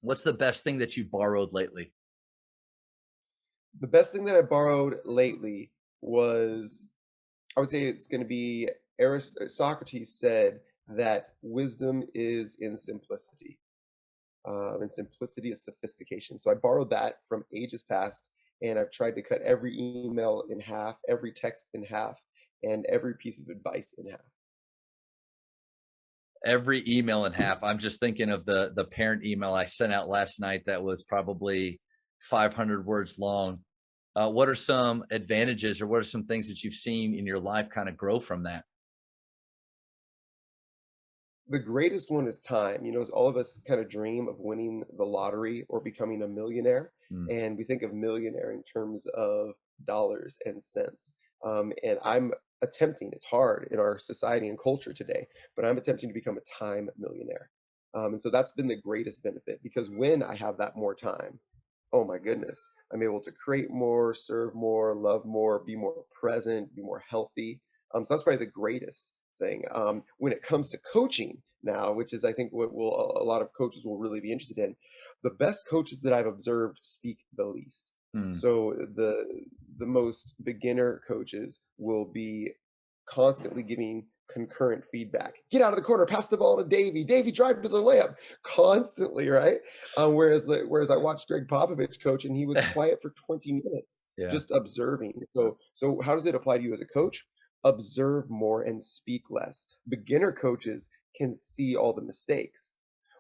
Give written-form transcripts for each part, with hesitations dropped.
What's the best thing that you borrowed lately? The best thing that I borrowed lately was, I would say it's going to be Socrates said that wisdom is in simplicity, and simplicity is sophistication. So I borrowed that from ages past, and I've tried to cut every email in half, every text in half, and every piece of advice in half. Every email in half. I'm just thinking of the parent email I sent out last night that was probably 500 words long. What are some advantages or what are some things that you've seen in your life kind of grow from that? The greatest one is time. All of us kind of dream of winning the lottery or becoming a millionaire, Mm. and we think of millionaire in terms of dollars and cents. And I'm attempting, it's hard in our society and culture today, but I'm attempting to become a time millionaire. And so that's been the greatest benefit, because when I have that more time, oh my goodness, I'm able to create more, serve more, love more, be more present, be more healthy. So that's probably the greatest thing. When it comes to coaching now, which is I think what will a lot of coaches will really be interested in, the best coaches that I've observed speak the least. Mm. So the most beginner coaches will be constantly giving concurrent feedback. Get out of the corner, pass the ball to Davey. Davey, drive to the layup. Constantly, right? Whereas I watched Greg Popovich coach, and he was quiet for 20 minutes, Yeah. just observing. So how does it apply to you as a coach? Observe more and speak less. Beginner coaches can see all the mistakes,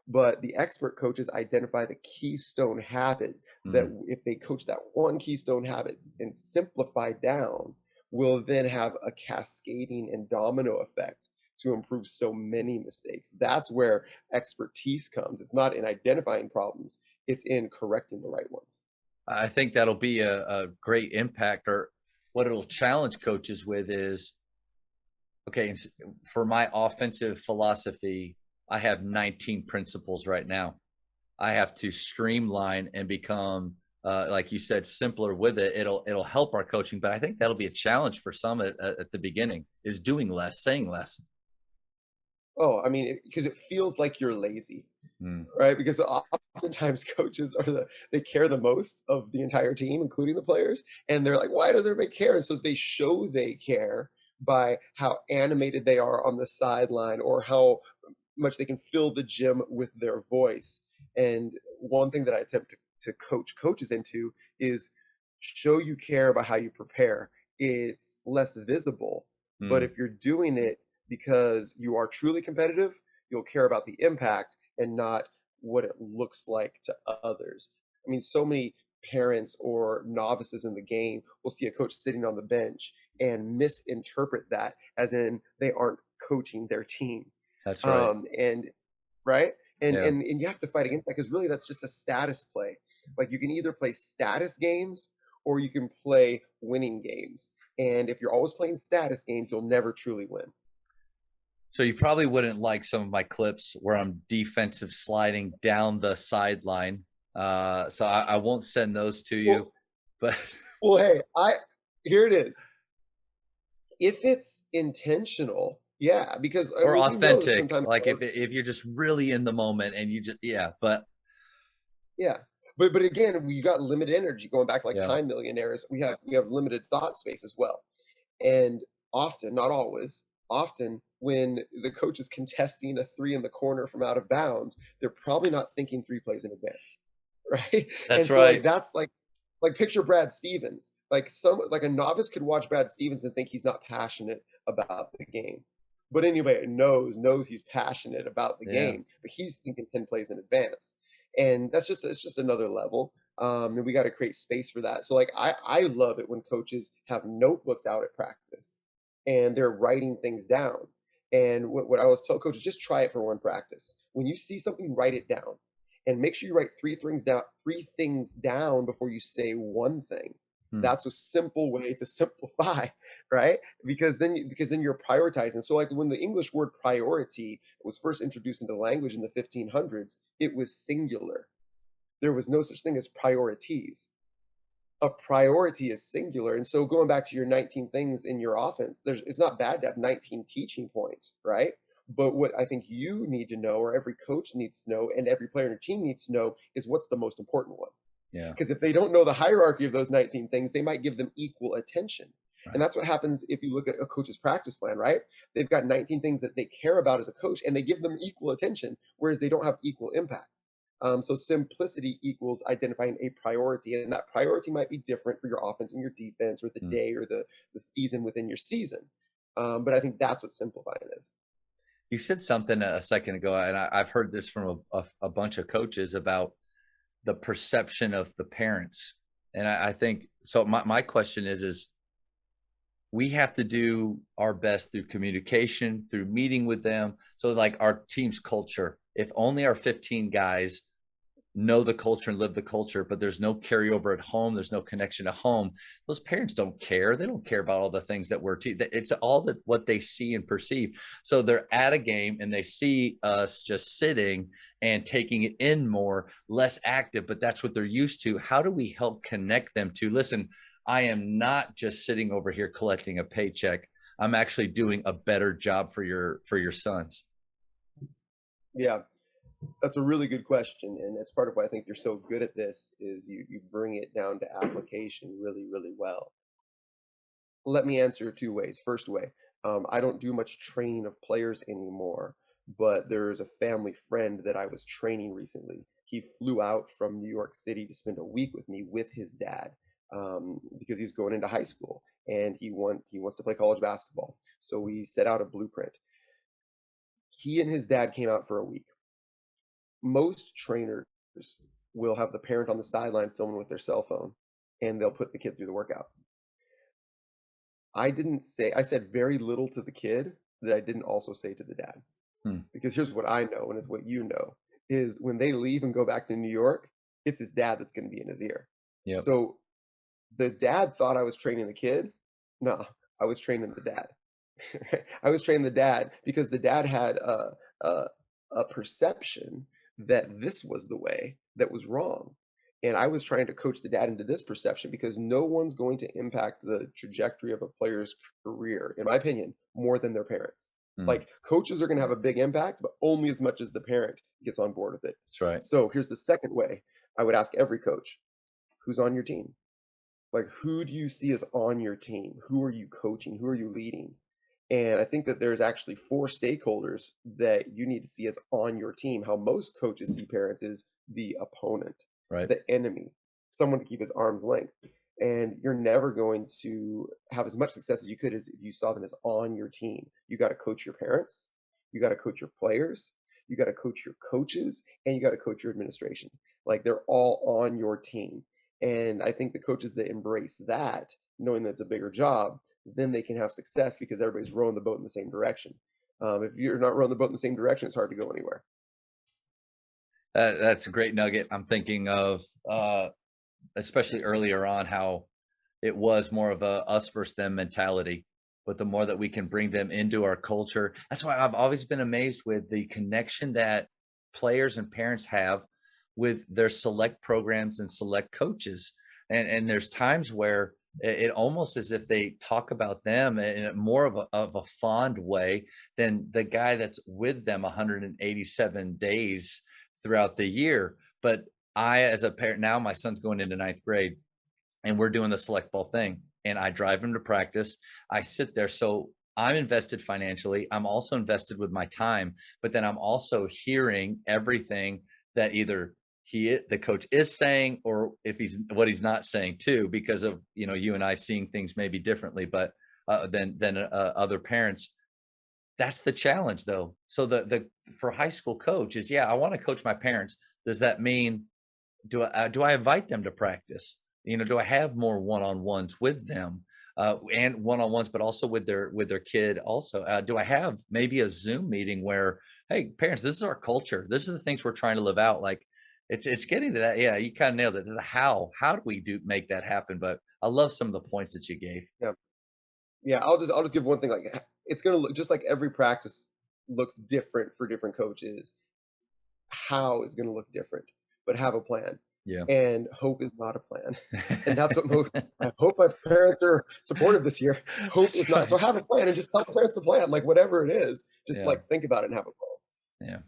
but the expert coaches identify the keystone habit that Mm. if they coach that one keystone habit and simplify down, will then have a cascading and domino effect to improve so many mistakes. That's where expertise comes. It's not in identifying problems, it's in correcting the right ones. I think that'll be a great impact, or what it'll challenge coaches with is okay, for my offensive philosophy, I have 19 principles right now. I have to streamline and become, like you said, simpler with it. It'll help our coaching, but I think that'll be a challenge for some at the beginning is doing less, saying less. Oh, I mean, because it feels like you're lazy, Mm. right? Because oftentimes coaches they care the most of the entire team, including the players, and they're like, why does everybody care? And so they show they care by how animated they are on the sideline, or how much they can fill the gym with their voice. And one thing that I attempt to coach coaches into is show you care by how you prepare. It's less visible, but Mm. if you're doing it because you are truly competitive, you'll care about the impact and not what it looks like to others. I mean, so many parents or novices in the game will see a coach sitting on the bench and misinterpret that as in they aren't coaching their team. That's right. And right, Yeah. and you have to fight against that, because really that's just a status play. Like, you can either play status games or you can play winning games. And if you're always playing status games, you'll never truly win. So you probably wouldn't like some of my clips where I'm defensive sliding down the sideline. So I won't send those to you, Well, but hey, I here it is. If it's intentional, yeah, because or we know that authentic, sometimes, like if you're just really in the moment and you just yeah, but yeah. But again, we got limited energy. Going back, like yeah. time millionaires, we have limited thought space as well. And often, not always, often when the coach is contesting a three in the corner from out of bounds, they're probably not thinking three plays in advance, right? That's And so right. that's like picture Brad Stevens. Like a novice could watch Brad Stevens and think he's not passionate about the game. But anybody that knows he's passionate about the Yeah. game, but he's thinking 10 plays in advance. And it's just another level. And we got to create space for that. So like I love it when coaches have notebooks out at practice and they're writing things down. And what I always tell coaches, just try it for one practice. When you see something, write it down, and make sure you write three things down before you say one thing. Hmm. That's a simple way to simplify, right? Because then you're prioritizing. So like when the English word priority was first introduced into language in the 1500s, it was singular. There was no such thing as priorities. A priority is singular. And so going back to your 19 things in your offense, it's not bad to have 19 teaching points, right? But what I think you need to know, or every coach needs to know, and every player in your team needs to know, is what's the most important one. Yeah. Because if they don't know the hierarchy of those 19 things, they might give them equal attention. And Right. that's what happens if you look at a coach's practice plan, right? They've got 19 things that they care about as a coach, and they give them equal attention, whereas they don't have equal impact. So simplicity equals identifying a priority, and that priority might be different for your offense and your defense, or the Mm. day, or the season within your season. But I think that's what simplifying is. You said something a second ago, and I've heard this from a bunch of coaches about the perception of the parents. And I think so. My question is we have to do our best through communication, through meeting with them. So, like our team's culture, if only our 15 guys know the culture and live the culture, but there's no carryover at home, there's no connection at home, those parents don't care. They don't care about all the things that it's all that what they see and perceive. So they're at a game and they see us just sitting and taking it in more, less active, but that's what they're used to. How do we help connect them to, listen, I am not just sitting over here collecting a paycheck. I'm actually doing a better job for your sons. Yeah, that's a really good question, and that's part of why I think you're so good at this. Is you bring it down to application really, really well. Let me answer two ways. First way, I don't do much training of players anymore, but there's a family friend that I was training recently. He flew out from New York City to spend a week with me with his dad, because he's going into high school and he wants to play college basketball. So we set out a blueprint. He and his dad came out for a week. Most trainers will have the parent on the sideline filming with their cell phone, and they'll put the kid through the workout. I said very little to the kid that I didn't also say to the dad. Hmm. Because here's what I know, and it's what you know, is when they leave and go back to New York, it's his dad that's going to be in his ear. Yep. So the dad thought I was training the kid. No, I was training the dad. I was training the dad because the dad had a, a perception that this was the way that was wrong. And I was trying to coach the dad into this perception, because no one's going to impact the trajectory of a player's career, in my opinion, more than their parents. Hmm. Like, coaches are going to have a big impact, but only as much as the parent gets on board with it. That's right. So here's the second way I would ask every coach: who's on your team? Like, who do you see as on your team? Who are you coaching? Who are you leading? And I think that there's actually four stakeholders that you need to see as on your team. How most coaches see parents is the opponent, Right. the enemy, someone to keep his arm's length. And you're never going to have as much success as you could as if you saw them as on your team. You got to coach your parents, you got to coach your players, you got to coach your coaches, and you got to coach your administration. Like, they're all on your team. And I think the coaches that embrace that, knowing that it's a bigger job, then they can have success because everybody's rowing the boat in the same direction. If you're not rowing the boat in the same direction, it's hard to go anywhere. That's a great nugget. I'm thinking of, especially earlier on, how it was more of a us versus them mentality. But the more that we can bring them into our culture, that's why I've always been amazed with the connection that players and parents have with their select programs and select coaches. And there's times where it almost as if they talk about them in more of a fond way than the guy that's with them 187 days throughout the year. But I, as a parent, now my son's going into ninth grade and we're doing the select ball thing. And I drive him to practice. I sit there. So I'm invested financially. I'm also invested with my time, but then I'm also hearing everything that either the coach is saying, or if he's not saying too, because of, you and I seeing things maybe differently, but than other parents. That's the challenge though. So the for high school coach is, yeah, I want to coach my parents. Does that mean, do I invite them to practice? Do I have more one-on-ones with them, and one-on-ones, but also with their kid also? Do I have maybe a Zoom meeting where, hey, parents, this is our culture. This is the things we're trying to live out. Like it's getting to that. Yeah, you kind of nailed it. The how do we make that happen? But I love some of the points that you gave. Yeah, yeah. I'll just give one thing. Like, it's gonna look just like every practice looks different for different coaches. How is gonna look different, but have a plan. Yeah. and hope is not a plan. And that's what most, I hope my parents are supportive this year. Hope That's is not. So right. have a plan and just tell the parents the plan, like whatever it is, just Yeah. like think about it and have a plan. Yeah.